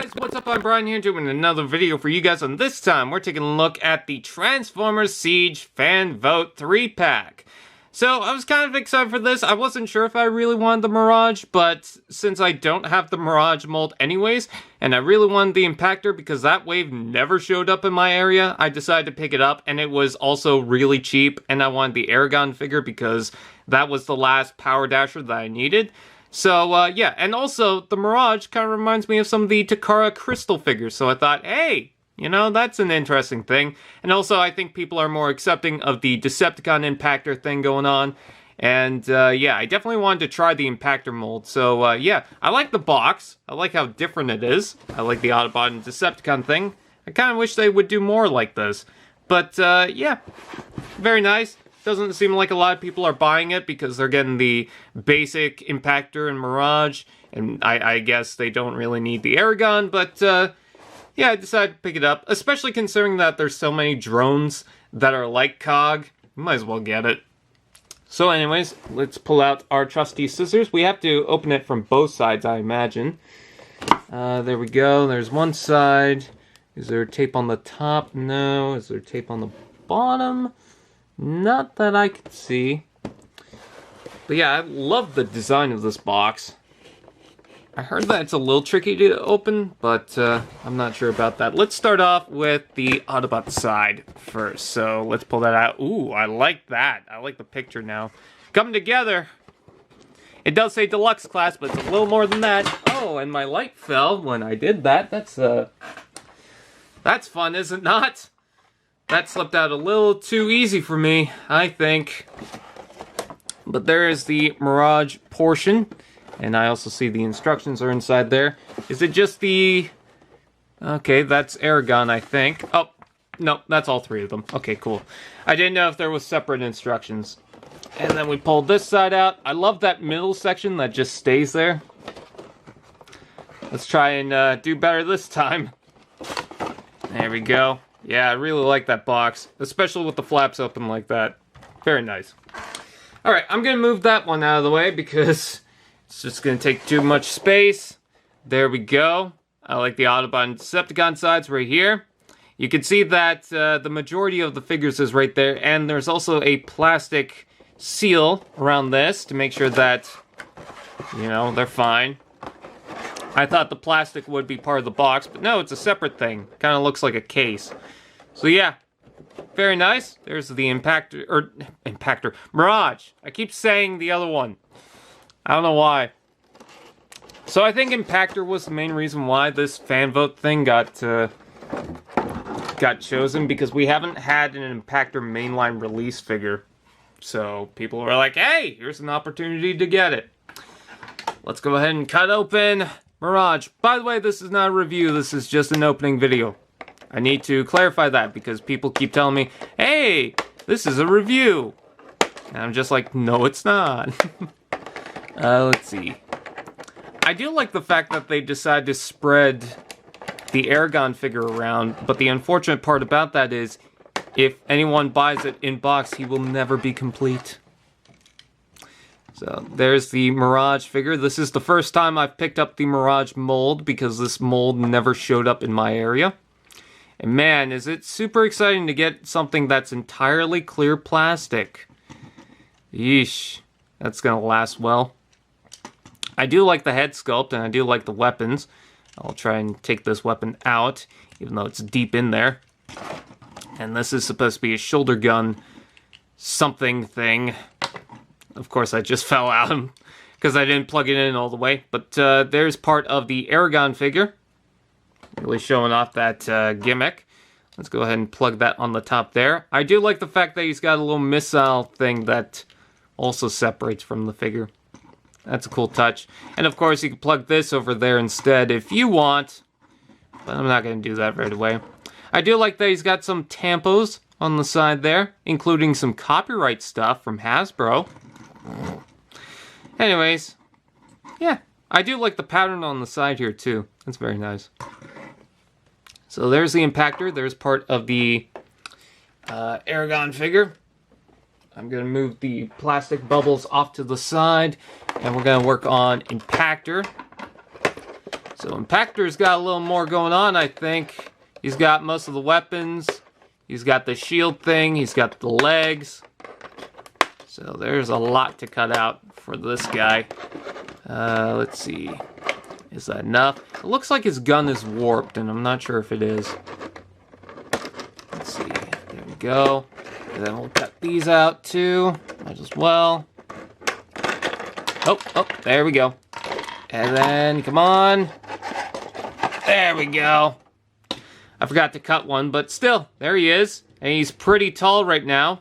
guys, what's up? I'm Brian here doing another video for you guys, and this time we're taking a look at the Transformers Siege Fan Vote 3-pack. So, I was kind of excited for this. I wasn't sure if I really wanted the Mirage, but since I don't have the Mirage mold anyways, and I really wanted the Impactor because that wave never showed up in my area, I decided to pick it up, and it was also really cheap, and I wanted the Aragon figure because that was the last Power Dasher that I needed. So, yeah, and also, the Mirage kind of reminds me of some of the Takara Crystal figures, so I thought, hey, you know, that's an interesting thing. And also, I think people are more accepting of the Decepticon Impactor thing going on, and, yeah, I definitely wanted to try the Impactor mold, so, yeah, I like the box, I like how different it is, I like the Autobot and Decepticon thing, I kind of wish they would do more like this, but, yeah, very nice. Doesn't seem like a lot of people are buying it because they're getting the basic Impactor and Mirage, and I guess they don't really need the Aragon, but yeah, I decided to pick it up, especially considering that there's so many drones that are like COG. You might as well get it. So anyways, let's pull out our trusty scissors. We have to open it from both sides, I imagine. There we go. There's one side. Is there tape on the top? No. Is there tape on the bottom? Not that I could see. But yeah, I love the design of this box. I heard that it's a little tricky to open, but I'm not sure about that. Let's start off with the Autobot side first. So let's pull that out. Ooh, I like that. I like the picture now. Coming together. It does say Deluxe class, but it's a little more than that. Oh, and my light fell when I did that. That's fun, is it not? That slipped out a little too easy for me, I think. But there is the Mirage portion. And I also see the instructions are inside there. Is it just the... Okay, that's Aragon, I think. Oh, no, that's all three of them. Okay, cool. I didn't know if there was separate instructions. And then we pulled this side out. I love that middle section that just stays there. Let's try and do better this time. There we go. Yeah, I really like that box, especially with the flaps open like that. Very nice. Alright, I'm going to move that one out of the way because it's just going to take too much space. There we go. I like the Autobot and Decepticon sides right here. You can see that the majority of the figures is right there, and there's also a plastic seal around this to make sure that, you know, they're fine. I thought the plastic would be part of the box, but no, it's a separate thing. Kind of looks like a case. So yeah, very nice. There's the Impactor, Mirage. I keep saying the other one. I don't know why. So I think Impactor was the main reason why this fan vote thing got chosen, because we haven't had an Impactor mainline release figure. So people were like, hey, here's an opportunity to get it. Let's go ahead and cut open Mirage. By the way, this is not a review, this is just an opening video. I need to clarify that because people keep telling me, hey, this is a review. And I'm just like, no, it's not. Let's see. I do like the fact that they decided to spread the Aragon figure around, but the unfortunate part about that is if anyone buys it in box, he will never be complete. So there's the Mirage figure. This is the first time I've picked up the Mirage mold because this mold never showed up in my area. And man, is it super exciting to get something that's entirely clear plastic. Yeesh, that's gonna last well. I do like the head sculpt and I do like the weapons. I'll try and take this weapon out, even though it's deep in there. And this is supposed to be a shoulder gun something thing. Of course, I just fell out because I didn't plug it in all the way. But there's part of the Aragon figure. Really showing off that gimmick. Let's go ahead and plug that on the top there. I do like the fact that he's got a little missile thing that also separates from the figure. That's a cool touch. And of course, you can plug this over there instead if you want. But I'm not going to do that right away. I do like that he's got some tampos on the side there, including some copyright stuff from Hasbro. Anyways, yeah, I do like the pattern on the side here too. That's very nice. So there's the Impactor. There's part of the Aragon figure. I'm going to move the plastic bubbles off to the side, and we're going to work on Impactor. So Impactor's got a little more going on, I think. He's got most of the weapons. He's got the shield thing. He's got the legs. So there's a lot to cut out for this guy. Let's see. Is that enough? It looks like his gun is warped, and I'm not sure if it is. Let's see. There we go. And then we'll cut these out, too. Might as well. Oh, there we go. And then, come on. There we go. I forgot to cut one, but still, there he is. And he's pretty tall right now.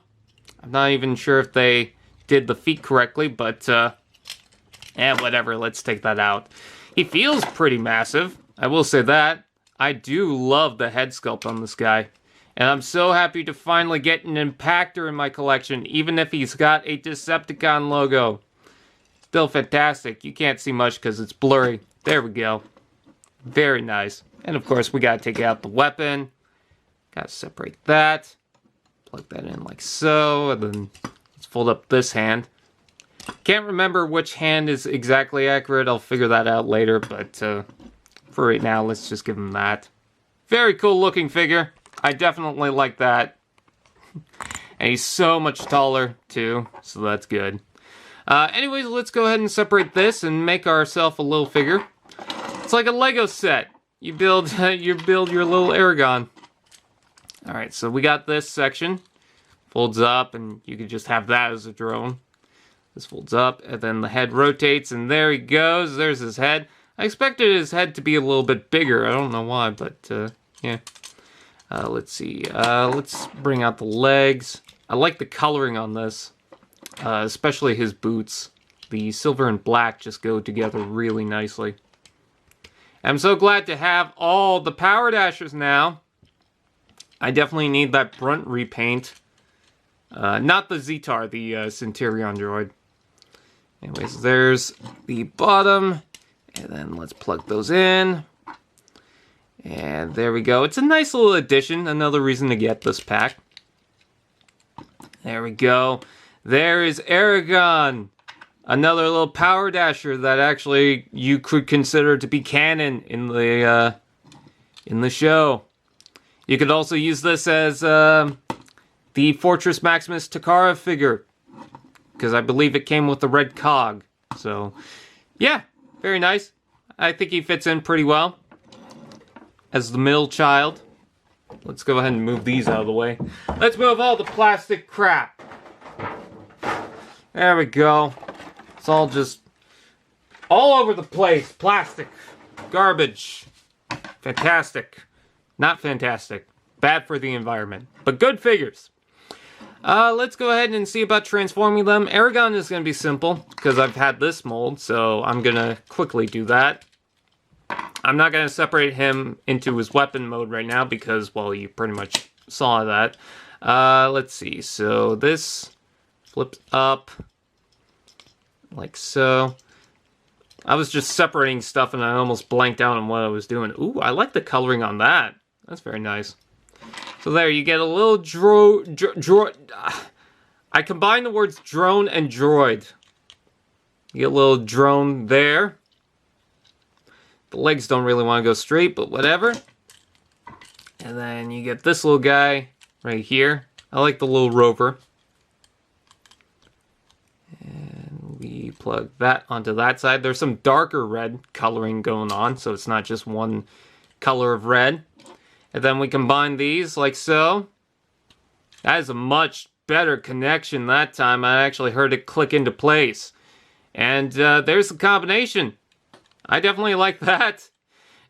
I'm not even sure if they did the feet correctly, but, whatever, let's take that out. He feels pretty massive, I will say that. I do love the head sculpt on this guy. And I'm so happy to finally get an Impactor in my collection, even if he's got a Decepticon logo. Still fantastic. You can't see much because it's blurry. There we go. Very nice. And of course, we gotta take out the weapon. Gotta separate that. Plug that in like so. And then let's fold up this hand. Can't remember which hand is exactly accurate. I'll figure that out later. But for right now, let's just give him that. Very cool looking figure. I definitely like that. And he's so much taller too. So that's good. Anyways, let's go ahead and separate this and make ourselves a little figure. It's like a Lego set. You build your little Aragon. Alright, so we got this section. Folds up, and you could just have that as a drone. This folds up, and then the head rotates, and there he goes. There's his head. I expected his head to be a little bit bigger. I don't know why, but, yeah. Let's see. Let's bring out the legs. I like the coloring on this. Especially his boots. The silver and black just go together really nicely. I'm so glad to have all the Power Dashers now. I definitely need that brunt repaint. Not the Zetar, the Centurion droid. Anyways, there's the bottom. And then let's plug those in. And there we go. It's a nice little addition. Another reason to get this pack. There we go. There is Aragon. Another little Power Dasher that actually you could consider to be canon in the show. You could also use this as the Fortress Maximus Takara figure, because I believe it came with the red cog. So, yeah, very nice. I think he fits in pretty well as the middle child. Let's go ahead and move these out of the way. Let's move all the plastic crap. There we go. It's all just all over the place. Plastic. Garbage. Fantastic. Not fantastic. Bad for the environment. But good figures. Let's go ahead and see about transforming them. Aragon is going to be simple because I've had this mold, so I'm going to quickly do that. I'm not going to separate him into his weapon mode right now because, well, you pretty much saw that. Let's see. So this flips up like so. I was just separating stuff and I almost blanked out on what I was doing. Ooh, I like the coloring on that. That's very nice. So there, you get a little droid. I combine the words drone and droid. You get a little drone there. The legs don't really want to go straight, but whatever. And then you get this little guy right here. I like the little rover. And we plug that onto that side. There's some darker red coloring going on, so it's not just one color of red. And then we combine these like so. That is a much better connection that time. I actually heard it click into place. And there's the combination. I definitely like that.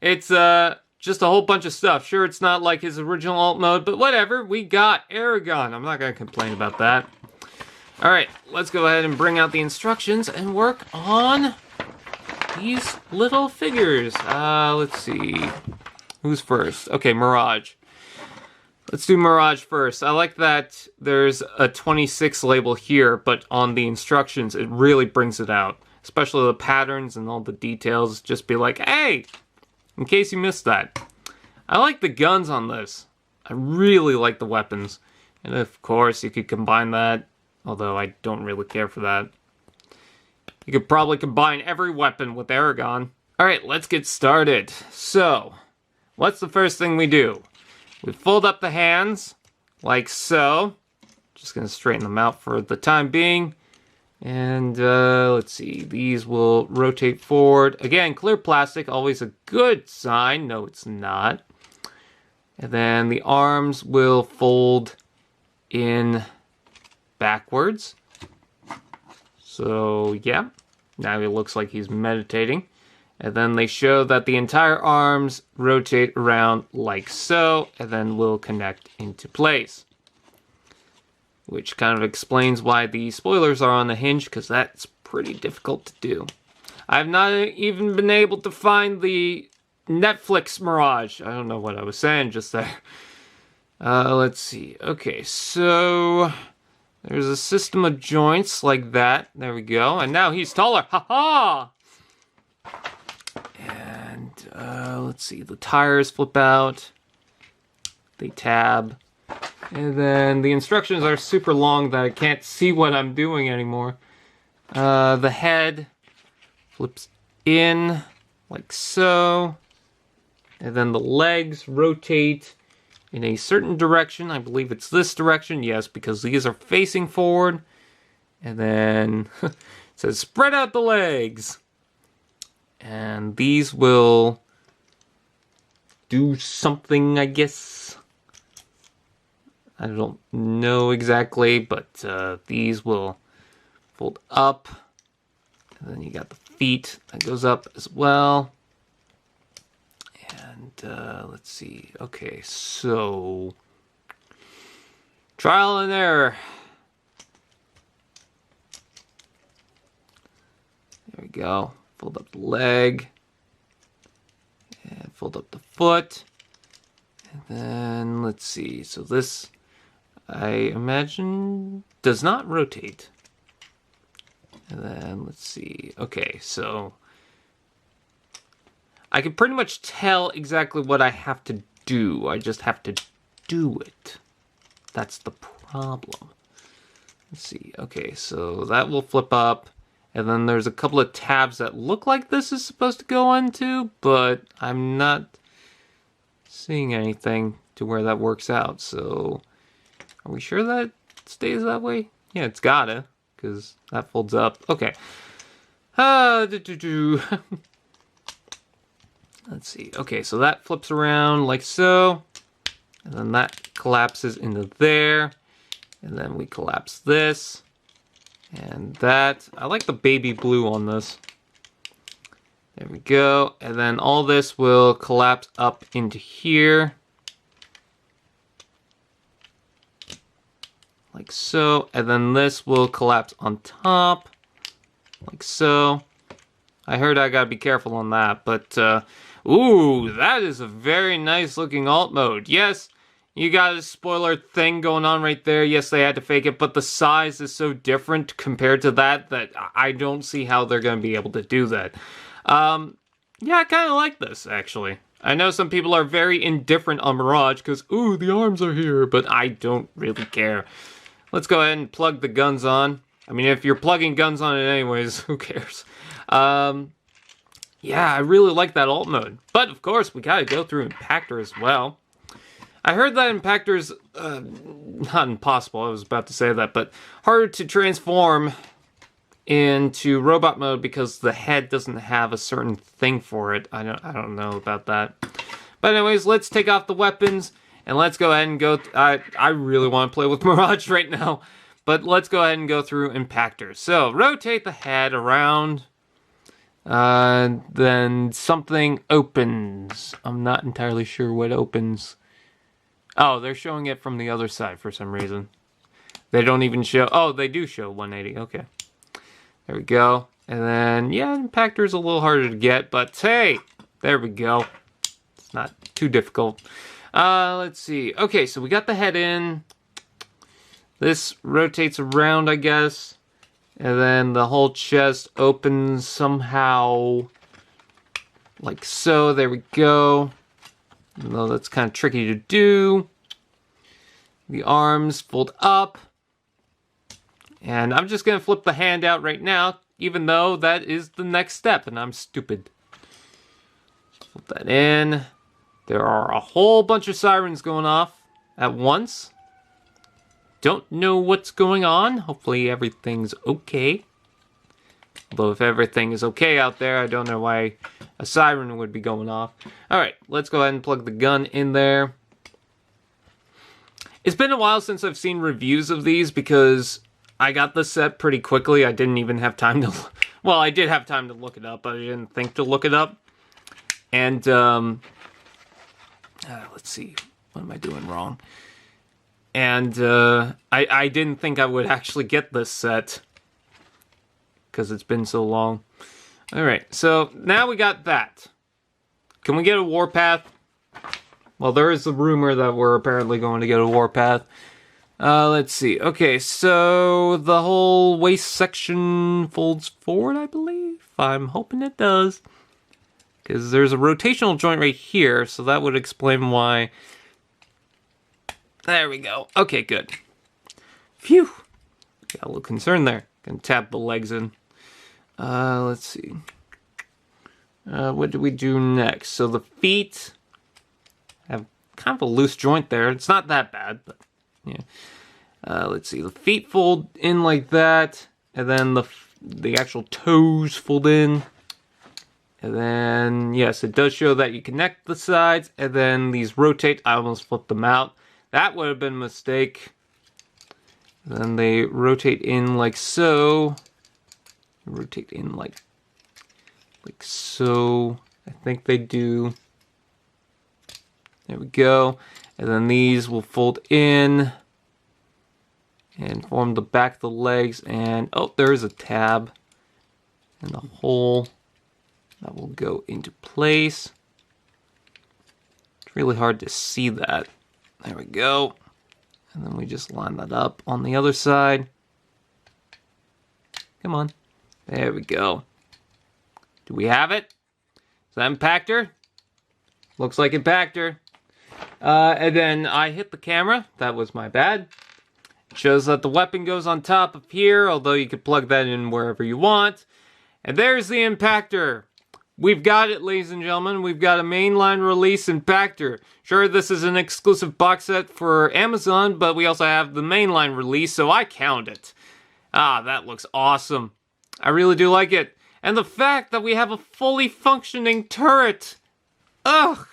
It's just a whole bunch of stuff. Sure, it's not like his original alt mode, but whatever. We got Aragon. I'm not going to complain about that. Alright, let's go ahead and bring out the instructions and work on these little figures. Let's see. Who's first? Okay, Mirage. Let's do Mirage first. I like that there's a 26 label here, but on the instructions, it really brings it out. Especially the patterns and all the details. Just be like, hey, in case you missed that. I like the guns on this. I really like the weapons. And of course, you could combine that. Although I don't really care for that. You could probably combine every weapon with Aragon. Alright, let's get started. So, what's the first thing we do? We fold up the hands, like so. Just gonna straighten them out for the time being. And let's see, these will rotate forward. Again, clear plastic, always a good sign. No, it's not. And then the arms will fold in backwards. So, yeah. Now he looks like he's meditating. And then they show that the entire arms rotate around like so, and then will connect into place. Which kind of explains why the spoilers are on the hinge, because that's pretty difficult to do. I've not even been able to find the Netflix Mirage. I don't know what I was saying just there. Let's see. Okay, so there's a system of joints like that. There we go. And now he's taller. Ha-ha! And let's see. The tires flip out. They tab. And then the instructions are super long that I can't see what I'm doing anymore. The head flips in like so. And then the legs rotate in a certain direction. I believe it's this direction. Yes, because these are facing forward. And then it says spread out the legs. And these will do something, I guess. I don't know exactly, but these will fold up. And then you got the feet that goes up as well. And let's see. Okay, so trial and error. There we go. Fold up the leg. And fold up the foot. And then let's see. So this, I imagine, does not rotate. And then let's see. Okay, so I can pretty much tell exactly what I have to do. I just have to do it. That's the problem. Let's see. Okay, so that will flip up. And then there's a couple of tabs that look like this is supposed to go into, but I'm not seeing anything to where that works out. So are we sure that stays that way? Yeah, it's gotta, because that folds up. Okay. Let's see. Okay, so that flips around like so. And then that collapses into there. And then we collapse this. And that. I like the baby blue on this. There we go. And then all this will collapse up into here. Like so. And then this will collapse on top. Like so. I heard I gotta be careful on that. But, ooh, that is a very nice looking alt mode. Yes, you got a spoiler thing going on right there. Yes, they had to fake it. But the size is so different compared to that I don't see how they're gonna be able to do that. Yeah, I kind of like this, actually. I know some people are very indifferent on Mirage because, ooh, the arms are here, but I don't really care. Let's go ahead and plug the guns on. I mean, if you're plugging guns on it anyways, who cares? Yeah, I really like that alt mode. But, of course, we gotta go through Impactor as well. I heard that Impactor's, not impossible, I was about to say that, but harder to transform into robot mode because the head doesn't have a certain thing for it. I don't know about that. But anyways, let's take off the weapons and let's go ahead and go. I really want to play with Mirage right now, but let's go ahead and go through Impactor. So rotate the head around, then something opens. I'm not entirely sure what opens. Oh, they're showing it from the other side for some reason. They don't even show. Oh, they do show 180. Okay. There we go. And then, yeah, Impactor's a little harder to get, but hey, there we go. It's not too difficult. Let's see. Okay, so we got the head in. This rotates around, I guess. And then the whole chest opens somehow. Like so. There we go. Even though that's kind of tricky to do. The arms fold up. And I'm just going to flip the hand out right now, even though that is the next step, and I'm stupid. Put that in. There are a whole bunch of sirens going off at once. Don't know what's going on. Hopefully everything's okay. Although if everything is okay out there, I don't know why a siren would be going off. Alright, let's go ahead and plug the gun in there. It's been a while since I've seen reviews of these because I got this set pretty quickly. I didn't even have time to... Well, I did have time to look it up, but I didn't think to look it up. And, let's see. What am I doing wrong? And, I didn't think I would actually get this set. Because it's been so long. Alright, so now we got that. Can we get a warpath? Well, there is a rumor that we're apparently going to get a warpath. Let's see. Okay, so the whole waist section folds forward, I believe. I'm hoping it does. Because there's a rotational joint right here, so that would explain why. There we go. Okay, good. Phew. Got a little concerned there. Gonna tap the legs in. Let's see. What do we do next? So the feet have kind of a loose joint there. It's not that bad, but yeah. Let's see. The feet fold in like that, and then the actual toes fold in. And then, yes, it does show that you connect the sides, and then these rotate. I almost flipped them out. That would have been a mistake. And then they rotate in like so. Rotate in like so. I think they do. There we go. And then these will fold in and form the back of the legs. And oh, there is a tab and a hole that will go into place. It's really hard to see that. There we go. And then we just line that up on the other side. Come on. There we go. Do we have it? Is that Impactor? Looks like Impactor. And then I hit the camera. That was my bad. It shows that the weapon goes on top of here, although you could plug that in wherever you want. And there's the Impactor. We've got it, ladies and gentlemen. We've got a mainline release Impactor. Sure, this is an exclusive box set for Amazon, but we also have the mainline release, so I count it. Ah, that looks awesome. I really do like it. And the fact that we have a fully functioning turret. Ugh.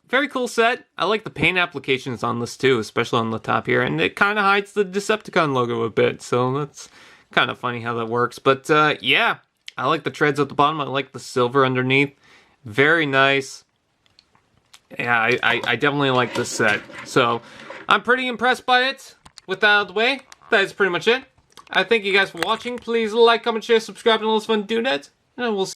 Very cool set. I like the paint applications on this too, especially on the top here. And it kind of hides the Decepticon logo a bit, so that's kind of funny how that works. But yeah, I like the treads at the bottom. I like the silver underneath. Very nice. Yeah, I definitely like this set. So I'm pretty impressed by it. With that out of the way, that is pretty much it. I thank you guys for watching. Please like, comment, share, subscribe, and all those fun do that. And we'll see